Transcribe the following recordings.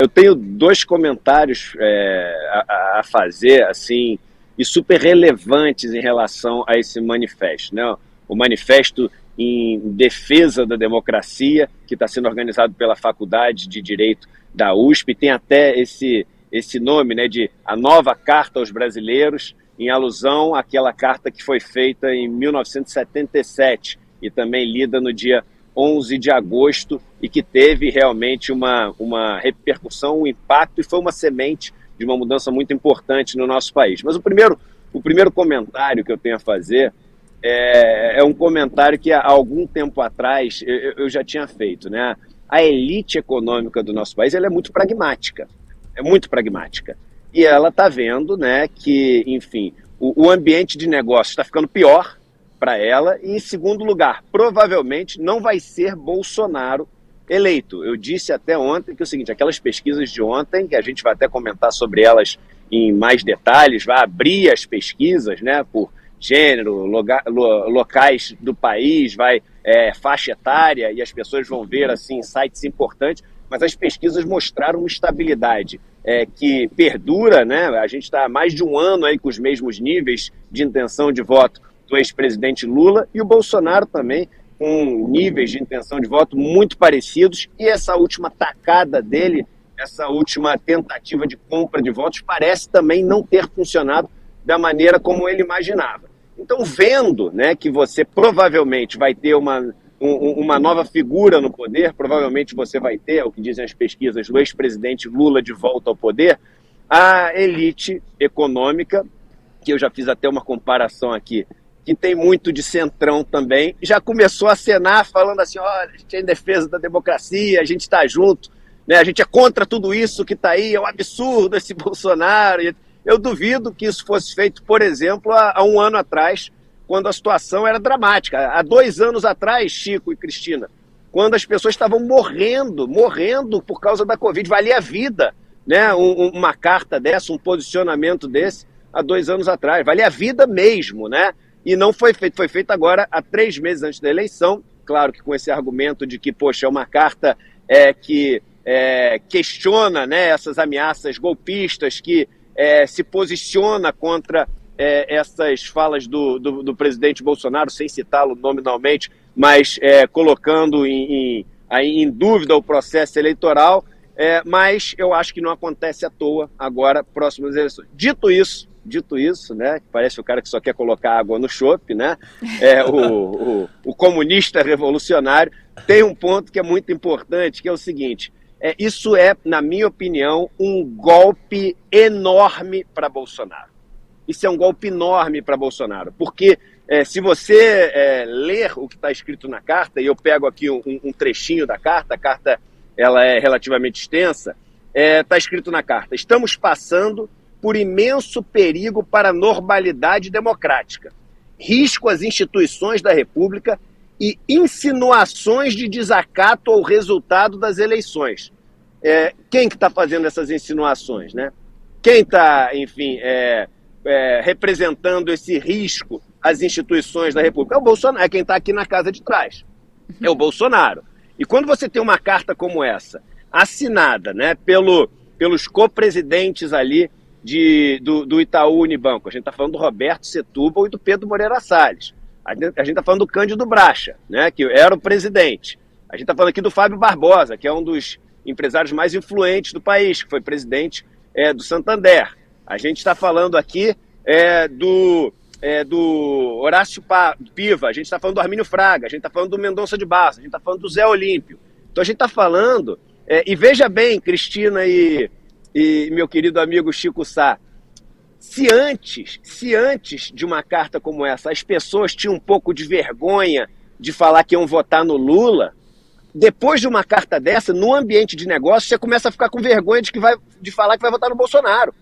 Eu tenho dois comentários a fazer, assim, e super relevantes em relação a esse manifesto, né? O manifesto em defesa da democracia, que está sendo organizado pela Faculdade de Direito da USP, tem até esse nome, né, de A Nova Carta aos Brasileiros, em alusão àquela carta que foi feita em 1977 e também lida no dia 11 de agosto e que teve realmente uma repercussão, um impacto e foi uma semente de uma mudança muito importante no nosso país. Mas o primeiro comentário que eu tenho a fazer é um comentário que há algum tempo atrás eu já tinha feito, né? A elite econômica do nosso país ela é muito pragmática, e ela está vendo, né, que, enfim, o ambiente de negócio está ficando pior para ela, e em segundo lugar, provavelmente não vai ser Bolsonaro eleito. Eu disse até ontem que é o seguinte, aquelas pesquisas de ontem, que a gente vai até comentar sobre elas em mais detalhes, vai abrir as pesquisas, né, por gênero, locais do país, faixa etária, e as pessoas vão ver assim sites importantes, mas as pesquisas mostraram uma estabilidade que perdura, né? A gente está há mais de um ano aí com os mesmos níveis de intenção de voto do ex-presidente Lula e o Bolsonaro também com níveis de intenção de voto muito parecidos, e essa última tacada dele, essa última tentativa de compra de votos parece também não ter funcionado da maneira como ele imaginava. Então, vendo, né, que você provavelmente vai ter uma nova figura no poder, provavelmente você vai ter, é o que dizem as pesquisas, o ex-presidente Lula de volta ao poder, a elite econômica, que eu já fiz até uma comparação aqui, que tem muito de centrão também, já começou a acenar falando assim, olha, a gente é em defesa da democracia, a gente está junto, né, a gente é contra tudo isso que está aí, é um absurdo esse Bolsonaro. Eu duvido que isso fosse feito, por exemplo, há um ano atrás, quando a situação era dramática. Há 2 anos atrás, Chico e Cristina, quando as pessoas estavam morrendo por causa da Covid, valia a vida, né? Uma carta dessa, um posicionamento desse, há 2 anos atrás, valia a vida mesmo, né? E não foi feito agora, há 3 meses antes da eleição, claro que com esse argumento de que, poxa, é uma carta que questiona, né, essas ameaças golpistas, que se posiciona contra essas falas do presidente Bolsonaro, sem citá-lo nominalmente, mas colocando em dúvida o processo eleitoral, mas eu acho que não acontece à toa agora, próximas eleições. Dito isso, né, que parece o cara que só quer colocar água no chope, né, o comunista revolucionário, tem um ponto que é muito importante, que é o seguinte, isso é, na minha opinião, um golpe enorme para Bolsonaro. Isso é um golpe enorme para Bolsonaro, porque se você ler o que está escrito na carta, e eu pego aqui um trechinho da carta, a carta ela é relativamente extensa, está escrito na carta, estamos passando por imenso perigo para a normalidade democrática, risco às instituições da República e insinuações de desacato ao resultado das eleições. Quem que está fazendo essas insinuações, né? Quem está, enfim, representando esse risco às instituições da República? É o Bolsonaro, é quem está aqui na casa de trás. É o Bolsonaro. E quando você tem uma carta como essa, assinada, né, pelos co-presidentes ali do Itaú Unibanco, a gente está falando do Roberto Setúbal e do Pedro Moreira Salles. A gente está falando do Cândido Bracha, né, que era o presidente. A gente está falando aqui do Fábio Barbosa, que é um dos empresários mais influentes do país, que foi presidente do Santander. A gente está falando aqui do Horácio Piva, a gente está falando do Armínio Fraga, a gente está falando do Mendonça de Barros, a gente está falando do Zé Olímpio. Então a gente está falando, e veja bem, Cristina e meu querido amigo Chico Sá, se antes de uma carta como essa as pessoas tinham um pouco de vergonha de falar que iam votar no Lula, depois de uma carta dessa, no ambiente de negócio, você começa a ficar com vergonha de falar que vai votar no Bolsonaro.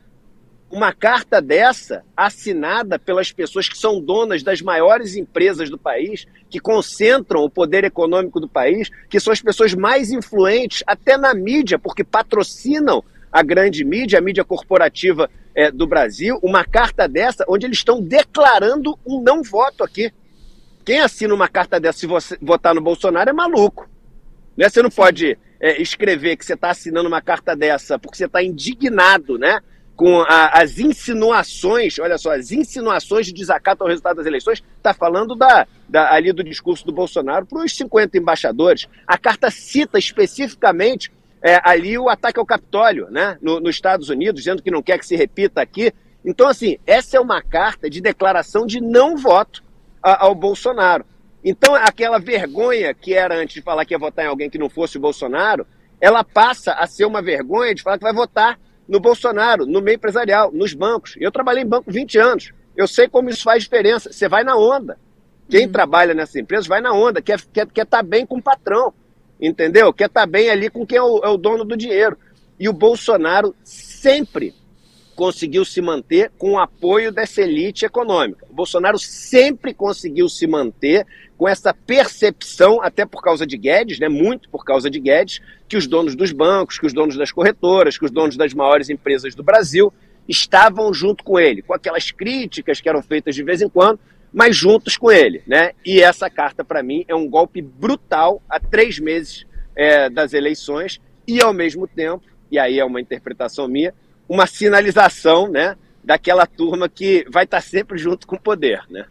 Uma carta dessa, assinada pelas pessoas que são donas das maiores empresas do país, que concentram o poder econômico do país, que são as pessoas mais influentes, até na mídia, porque patrocinam a grande mídia, a mídia corporativa do Brasil, uma carta dessa, onde eles estão declarando um não voto aqui. Quem assina uma carta dessa, se você votar no Bolsonaro, é maluco. Né? Você não pode escrever que você está assinando uma carta dessa porque você está indignado, né, com as insinuações, olha só, as insinuações de desacato ao resultado das eleições, está falando ali do discurso do Bolsonaro para os 50 embaixadores. A carta cita especificamente ali o ataque ao Capitólio, né, nos Estados Unidos, dizendo que não quer que se repita aqui. Então, assim, essa é uma carta de declaração de não voto ao Bolsonaro. Então, aquela vergonha que era antes de falar que ia votar em alguém que não fosse o Bolsonaro, ela passa a ser uma vergonha de falar que vai votar no Bolsonaro, no meio empresarial, nos bancos. Eu trabalhei em banco 20 anos. Eu sei como isso faz diferença. Você vai na onda. Quem trabalha nessa empresa vai na onda, quer estar bem com o patrão, entendeu? Quer estar bem ali com quem é o dono do dinheiro. E o Bolsonaro sempre conseguiu se manter com o apoio dessa elite econômica. O Bolsonaro sempre conseguiu se manter com essa percepção, até por causa de Guedes, né, muito por causa de Guedes, que os donos dos bancos, que os donos das corretoras, que os donos das maiores empresas do Brasil estavam junto com ele, com aquelas críticas que eram feitas de vez em quando, mas juntos com ele, né? E essa carta, para mim, é um golpe brutal a 3 meses das eleições e, ao mesmo tempo, e aí é uma interpretação minha, uma sinalização, né, daquela turma que vai estar sempre junto com o poder, né?